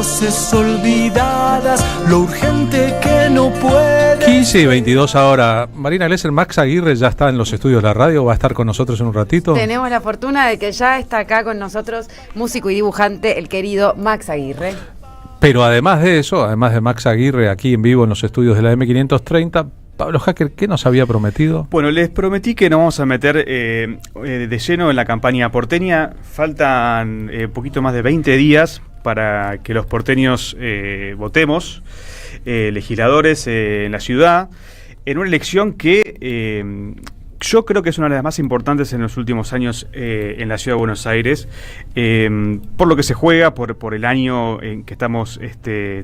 voces olvidadas, lo urgente que no puede. 15 y 22 ahora. Marina Glesser, Max Aguirre ya está en los estudios de la radio, va a estar con nosotros en un ratito. Tenemos la fortuna de que ya está acá con nosotros, músico y dibujante, el querido Max Aguirre. Pero además de eso, además de Max Aguirre aquí en vivo en los estudios de la M530, Pablo Hacker, ¿qué nos había prometido? Bueno, les prometí que nos vamos a meter de lleno en la campaña porteña. Faltan poquito más de 20 días para que los porteños votemos, legisladores en la ciudad, en una elección que yo creo que es una de las más importantes en los últimos años en la ciudad de Buenos Aires, por lo que se juega, por el año en que estamos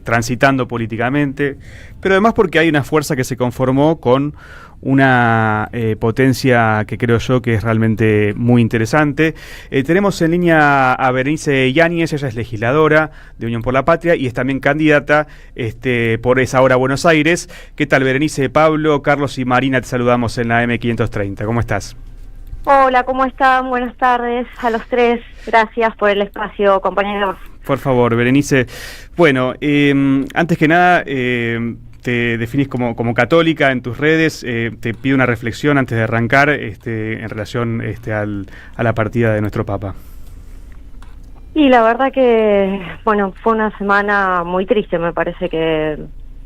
transitando políticamente, pero además porque hay una fuerza que se conformó con una potencia que creo yo que es realmente muy interesante. Tenemos en línea a Berenice Yáñez, ella es legisladora de Unión por la Patria y es también candidata por esa hora Buenos Aires. ¿Qué tal, Berenice? Pablo, Carlos y Marina, te saludamos en la M530. ¿Cómo estás? Hola, ¿cómo están? Buenas tardes a los tres. Gracias por el espacio, compañeros. Por favor, Berenice. Bueno, antes que nada, te definís como católica en tus redes. Te pido una reflexión antes de arrancar en relación a la partida de nuestro Papa. Y la verdad que, bueno, fue una semana muy triste, me parece que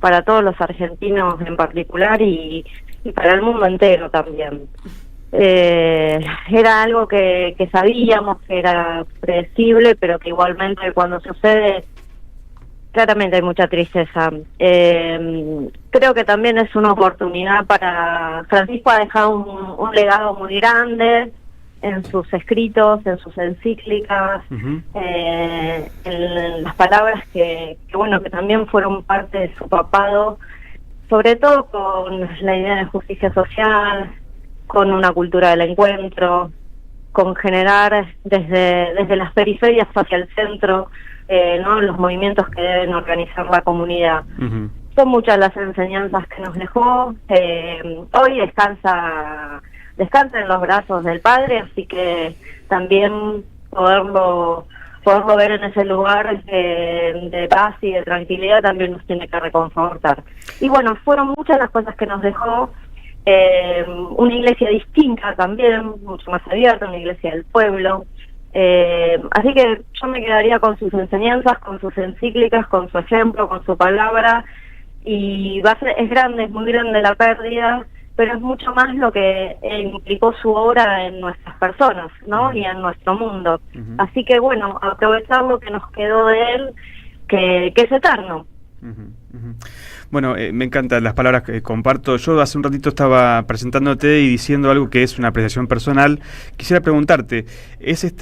para todos los argentinos en particular y para el mundo entero también. Era algo que sabíamos que era predecible, pero que igualmente cuando sucede claramente hay mucha tristeza. Creo que también es una oportunidad para Francisco. Ha dejado un legado muy grande en sus escritos, en sus encíclicas, en las palabras que también fueron parte de su papado, sobre todo con la idea de justicia social, con una cultura del encuentro, con generar desde las periferias hacia el centro, los movimientos que deben organizar la comunidad. Son muchas las enseñanzas que nos dejó. Hoy descansa en los brazos del Padre, así que también poderlo ver en ese lugar de paz y de tranquilidad también nos tiene que reconfortar. Y bueno, fueron muchas las cosas que nos dejó. Una iglesia distinta también, mucho más abierta, una iglesia del pueblo. Así que yo me quedaría con sus enseñanzas, con sus encíclicas, con su ejemplo, con su palabra. Y es grande, es muy grande la pérdida, pero es mucho más lo que implicó su obra en nuestras personas, ¿no? Y en nuestro mundo. Así que bueno, aprovechar lo que nos quedó de él, que es eterno. Bueno, me encantan las palabras que comparto. Yo hace un ratito estaba presentándote y diciendo algo que es una apreciación personal. Quisiera preguntarte, ¿es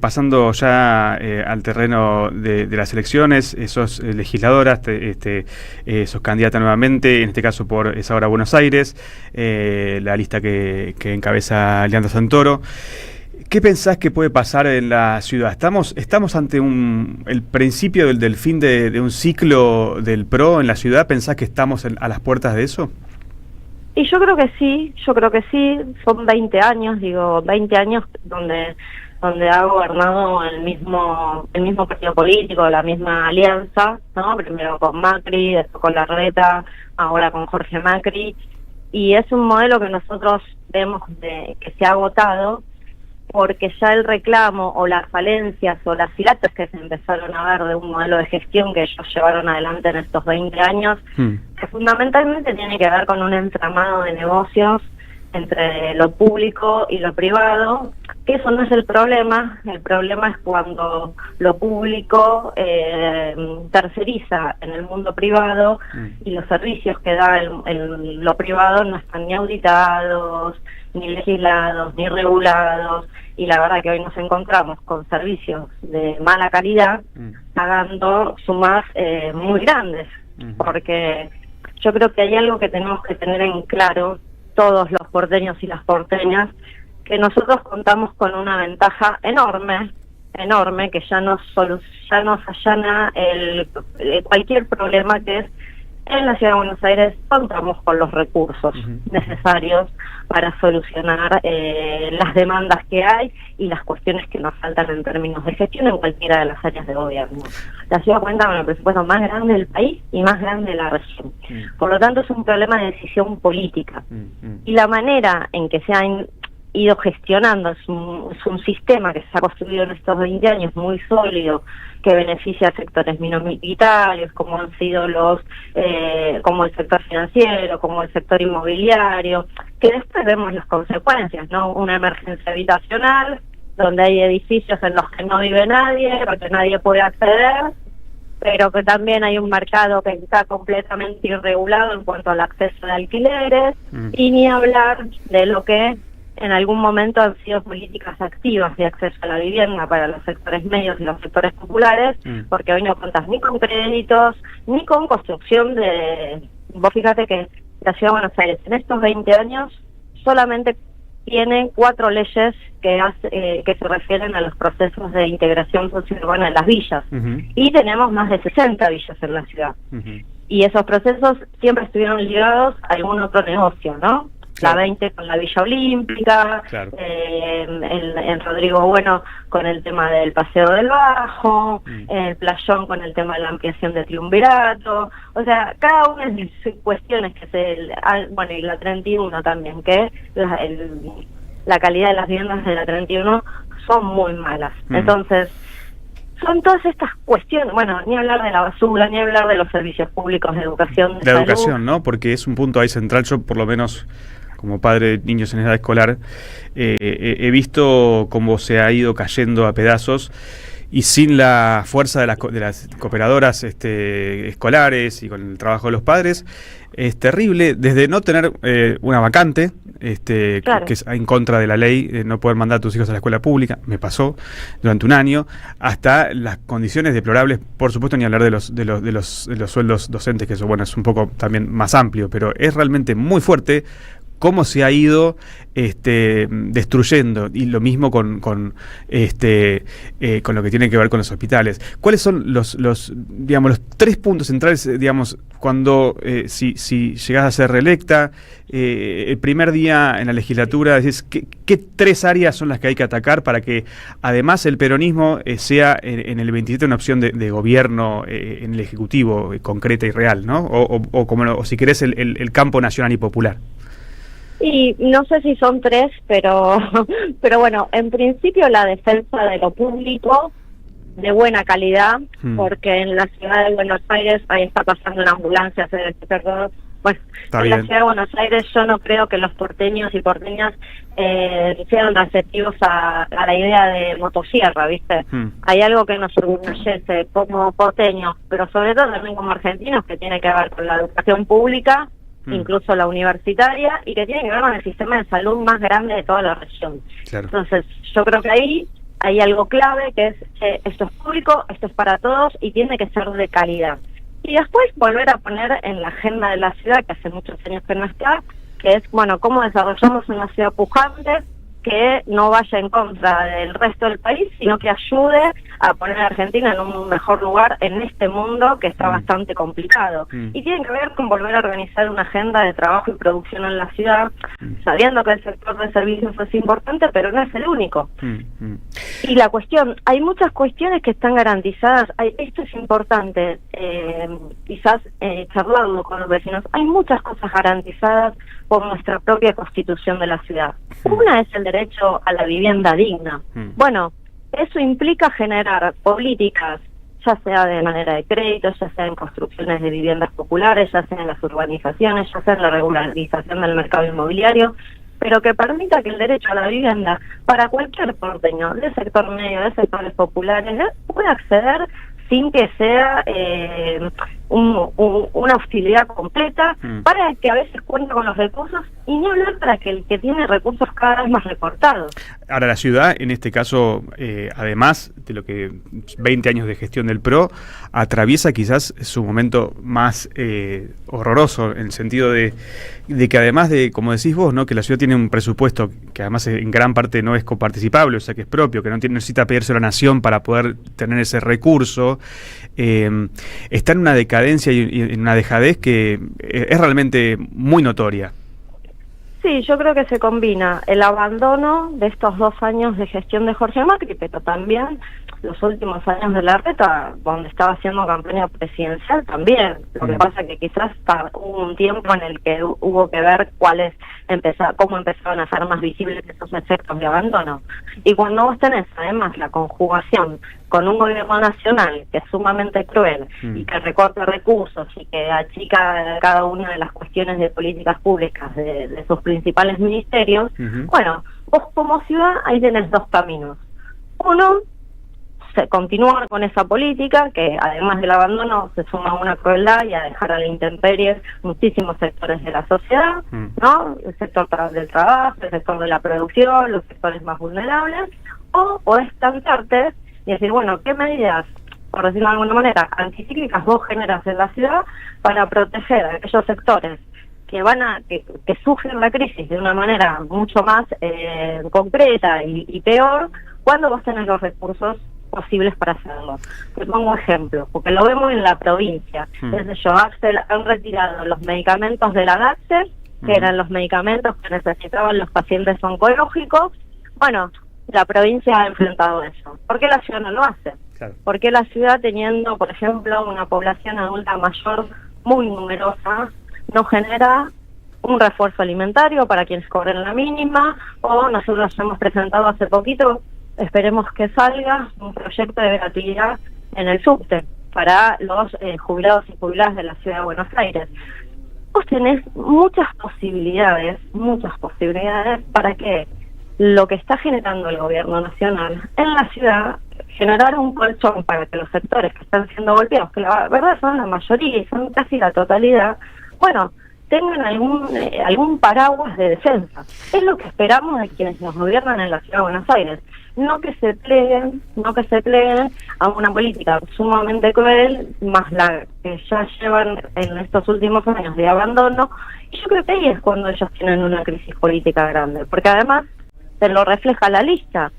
pasando ya al terreno de las elecciones, sos legisladora, sos candidata nuevamente, en este caso por esa hora Buenos Aires, la lista que encabeza Leandro Santoro? ¿Qué pensás que puede pasar en la ciudad? ¿Estamos ante el principio del fin de un ciclo del PRO en la ciudad? ¿Pensás que estamos a las puertas de eso? Y yo creo que sí. Son 20 años, 20 años donde ha gobernado el mismo partido político, la misma alianza, ¿no? Primero con Macri, después con Larreta, ahora con Jorge Macri. Y es un modelo que nosotros vemos que se ha agotado, porque ya el reclamo o las falencias o las filatas que se empezaron a ver de un modelo de gestión que ellos llevaron adelante en estos 20 años, que fundamentalmente tiene que ver con un entramado de negocios entre lo público y lo privado, que eso no es el problema es cuando lo público terceriza en el mundo privado y los servicios que da lo privado no están ni auditados, ni legislados, ni regulados, y la verdad que hoy nos encontramos con servicios de mala calidad pagando sumas muy grandes, porque yo creo que hay algo que tenemos que tener en claro todos los porteños y las porteñas, que nosotros contamos con una ventaja enorme, que ya nos allana cualquier problema, que es en la Ciudad de Buenos Aires contamos con los recursos necesarios para solucionar las demandas que hay y las cuestiones que nos faltan en términos de gestión en cualquiera de las áreas de gobierno. La ciudad cuenta con el presupuesto más grande del país y más grande de la región. Por lo tanto, es un problema de decisión política. Y la manera en que se han ido gestionando es un sistema que se ha construido en estos 20 años muy sólido, que beneficia a sectores minoritarios, como han sido como el sector financiero, como el sector inmobiliario, que después vemos las consecuencias, ¿no? Una emergencia habitacional, donde hay edificios en los que no vive nadie, porque nadie puede acceder, pero que también hay un mercado que está completamente irregulado en cuanto al acceso de alquileres, y ni hablar de lo que en algún momento han sido políticas activas de acceso a la vivienda para los sectores medios y los sectores populares, porque hoy no contás ni con créditos, ni con construcción de... Vos fíjate que la Ciudad de Buenos Aires en estos 20 años solamente tiene 4 leyes que se refieren a los procesos de integración sociourbana en las villas, y tenemos más de 60 villas en la ciudad. Y esos procesos siempre estuvieron ligados a algún otro negocio, ¿no? La 20 con la Villa Olímpica, en Rodrigo Bueno con el tema del Paseo del Bajo, el Playón con el tema de la ampliación de Triunvirato, o sea, cada una de las cuestiones que bueno, y la 31 también, que la calidad de las viviendas de la 31 son muy malas. Entonces, son todas estas cuestiones, bueno, ni hablar de la basura, ni hablar de los servicios públicos de educación. De educación, ¿no? Porque es un punto ahí central. Yo, por lo menos, como padre de niños en edad escolar, he visto cómo se ha ido cayendo a pedazos, y sin la fuerza de las cooperadoras escolares y con el trabajo de los padres, es terrible, desde no tener una vacante, claro, que es en contra de la ley, no poder mandar a tus hijos a la escuela pública, me pasó durante un año, hasta las condiciones deplorables, por supuesto, ni hablar de los sueldos docentes, que eso, bueno, es un poco también más amplio, pero es realmente muy fuerte cómo se ha ido destruyendo, y lo mismo con lo que tiene que ver con los hospitales. ¿Cuáles son los 3 puntos centrales, cuando si llegás a ser reelecta, el primer día en la legislatura, decís, ¿qué 3 áreas son las que hay que atacar para que además el peronismo sea en el 27 una opción de gobierno en el Ejecutivo, concreta y real, ¿no? O si querés el campo nacional y popular? Y no sé si son 3, pero bueno, en principio la defensa de lo público de buena calidad, porque en la Ciudad de Buenos Aires ahí está pasando una ambulancia, bueno, en la Ciudad de Buenos Aires yo no creo que los porteños y porteñas sean receptivos a la idea de motosierra, ¿viste? Hay algo que nos orgullece como porteños, pero sobre todo también como argentinos, que tiene que ver con la educación pública, incluso la universitaria, y que tiene que ver con el sistema de salud más grande de toda la región. Claro. Entonces, yo creo que ahí hay algo clave, que es esto es público, esto es para todos, y tiene que ser de calidad. Y después volver a poner en la agenda de la ciudad, que hace muchos años que no está, que es, bueno, cómo desarrollamos una ciudad pujante que no vaya en contra del resto del país, sino que ayude a poner a Argentina en un mejor lugar en este mundo que está bastante complicado. Y tiene que ver con volver a organizar una agenda de trabajo y producción en la ciudad, sabiendo que el sector de servicios es importante, pero no es el único. Y la cuestión, hay muchas cuestiones que están garantizadas, esto es importante, quizás charlando con los vecinos, hay muchas cosas garantizadas por nuestra propia constitución de la ciudad. Una es el derecho a la vivienda digna. Bueno, eso implica generar políticas, ya sea de manera de crédito, ya sea en construcciones de viviendas populares, ya sea en las urbanizaciones, ya sea en la regularización del mercado inmobiliario, pero que permita que el derecho a la vivienda para cualquier porteño del sector medio, de sectores populares, pueda acceder sin que sea una hostilidad completa, para que a veces cuente con los recursos, y ni hablar para que el que tiene recursos cada vez más recortados. Ahora, la ciudad, en este caso, además de lo que 20 años de gestión del PRO, atraviesa quizás su momento más horroroso, en el sentido de que además de, como decís vos, ¿no?, que la ciudad tiene un presupuesto que además en gran parte no es coparticipable, o sea que es propio, que no necesita pedírselo a la nación para poder tener ese recurso, está en una decadencia y en una dejadez que es realmente muy notoria. Sí, yo creo que se combina el abandono de estos 2 años de gestión de Jorge Macri, pero también los últimos años de Larreta, donde estaba haciendo campaña presidencial también. Lo que pasa que quizás hubo un tiempo en el que hubo que ver cómo empezaron a ser más visibles esos efectos de abandono. Y cuando vos tenés además la conjugación con un gobierno nacional que es sumamente cruel y que recorta recursos y que achica cada una de las cuestiones de políticas públicas de sus principales ministerios, bueno, vos como ciudad ahí tenés 2 caminos. Uno, continuar con esa política que además del abandono se suma a una crueldad y a dejar a la intemperie muchísimos sectores de la sociedad, ¿no? El sector del trabajo, el sector de la producción, los sectores más vulnerables, o podés plantarte y decir, bueno, ¿qué medidas, por decirlo de alguna manera, anticíclicas vos generas en la ciudad para proteger a aquellos sectores que sufren la crisis de una manera mucho más concreta y peor cuando vos tenés los recursos posibles para hacerlo? Te pongo ejemplo, porque lo vemos en la provincia. Desde Axel han retirado los medicamentos de la Daxel, que eran los medicamentos que necesitaban los pacientes oncológicos. Bueno, la provincia ha enfrentado eso. ¿Por qué la ciudad no lo hace? Claro. ¿Por qué la ciudad, teniendo, por ejemplo, una población adulta mayor muy numerosa, no genera un refuerzo alimentario para quienes cobren la mínima? O nosotros hemos presentado hace poquito, esperemos que salga, un proyecto de gratuidad en el subte para los jubilados y jubiladas de la ciudad de Buenos Aires. Vos tenés muchas posibilidades para que lo que está generando el gobierno nacional en la ciudad, generar un colchón para que los sectores que están siendo golpeados, que la verdad son la mayoría y son casi la totalidad, bueno, tengan algún paraguas de defensa. Es lo que esperamos de quienes nos gobiernan en la ciudad de Buenos Aires. No que se pleguen a una política sumamente cruel, más la que ya llevan en estos últimos años de abandono. Y yo creo que ahí es cuando ellos tienen una crisis política grande, porque además se lo refleja la lista.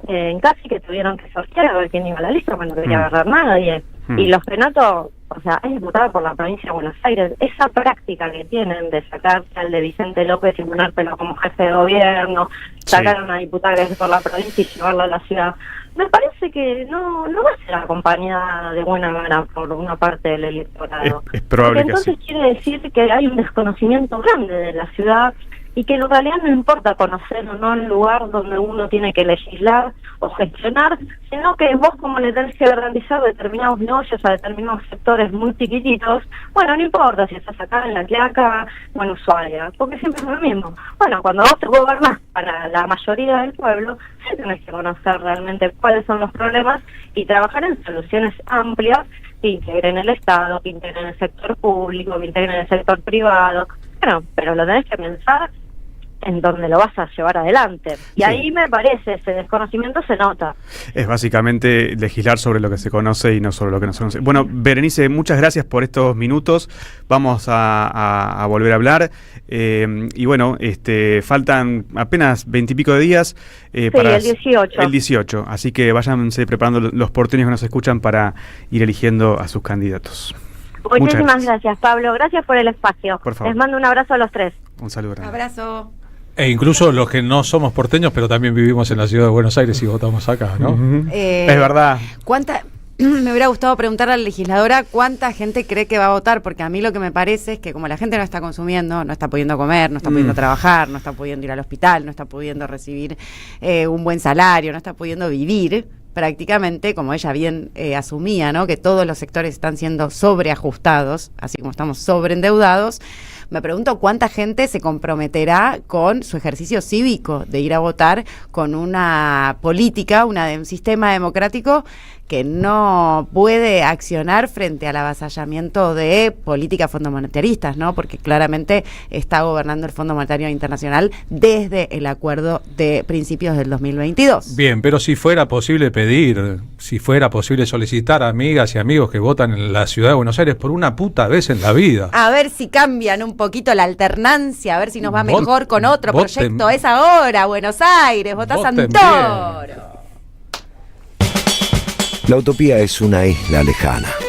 En casi que tuvieron que sortear a ver quién iba a la lista, bueno, no quería agarrar nadie. Y los Penato, o sea, es diputada por la provincia de Buenos Aires. Esa práctica que tienen de sacarse al de Vicente López y ponértelo como jefe de gobierno, sacar a una diputada que es por la provincia y llevarla a la ciudad, me parece que no va a ser acompañada de buena gana por una parte del electorado. Es probable. Porque entonces quiere decir que hay un desconocimiento grande de la ciudad y que en realidad no importa conocer o no el lugar donde uno tiene que legislar o gestionar, sino que vos como le tenés que garantizar determinados negocios a determinados sectores muy chiquititos, bueno, no importa si estás acá en La Quiaca o en Ushuaia, porque siempre es lo mismo. Bueno, cuando vos te gobernás para la mayoría del pueblo, sí tenés que conocer realmente cuáles son los problemas y trabajar en soluciones amplias que integren el Estado, que integren el sector público, que integren el sector privado. Bueno, pero lo tenés que pensar en donde lo vas a llevar adelante. Y ahí me parece, ese desconocimiento se nota. Es básicamente legislar sobre lo que se conoce y no sobre lo que no se conoce. Bueno, Berenice, muchas gracias por estos minutos. Vamos a volver a hablar. Y bueno, faltan apenas 20 y pico de días. Para el 18. El 18. Así que váyanse preparando los porteños que nos escuchan para ir eligiendo a sus candidatos. Muchísimas gracias, Pablo. Gracias por el espacio. Por favor. Les mando un abrazo a los 3. Un saludo grande. Abrazo. E incluso los que no somos porteños, pero también vivimos en la ciudad de Buenos Aires y votamos acá, ¿no? Es verdad. Me hubiera gustado preguntarle a la legisladora cuánta gente cree que va a votar, porque a mí lo que me parece es que como la gente no está consumiendo, no está pudiendo comer, no está pudiendo trabajar, no está pudiendo ir al hospital, no está pudiendo recibir un buen salario, no está pudiendo vivir, prácticamente, como ella bien asumía, ¿no?, que todos los sectores están siendo sobreajustados, así como estamos sobreendeudados. Me pregunto cuánta gente se comprometerá con su ejercicio cívico de ir a votar con una política, un sistema democrático que no puede accionar frente al avasallamiento de políticas fondomonetaristas, ¿no? Porque claramente está gobernando el Fondo Monetario Internacional desde el acuerdo de principios del 2022. Bien, pero si fuera posible pedir, si fuera posible solicitar a amigas y amigos que votan en la ciudad de Buenos Aires por una puta vez en la vida. A ver si cambian un poquito la alternancia, a ver si nos va mejor con otro proyecto. Es ahora, Buenos Aires, votá Santoro. La utopía es una isla lejana.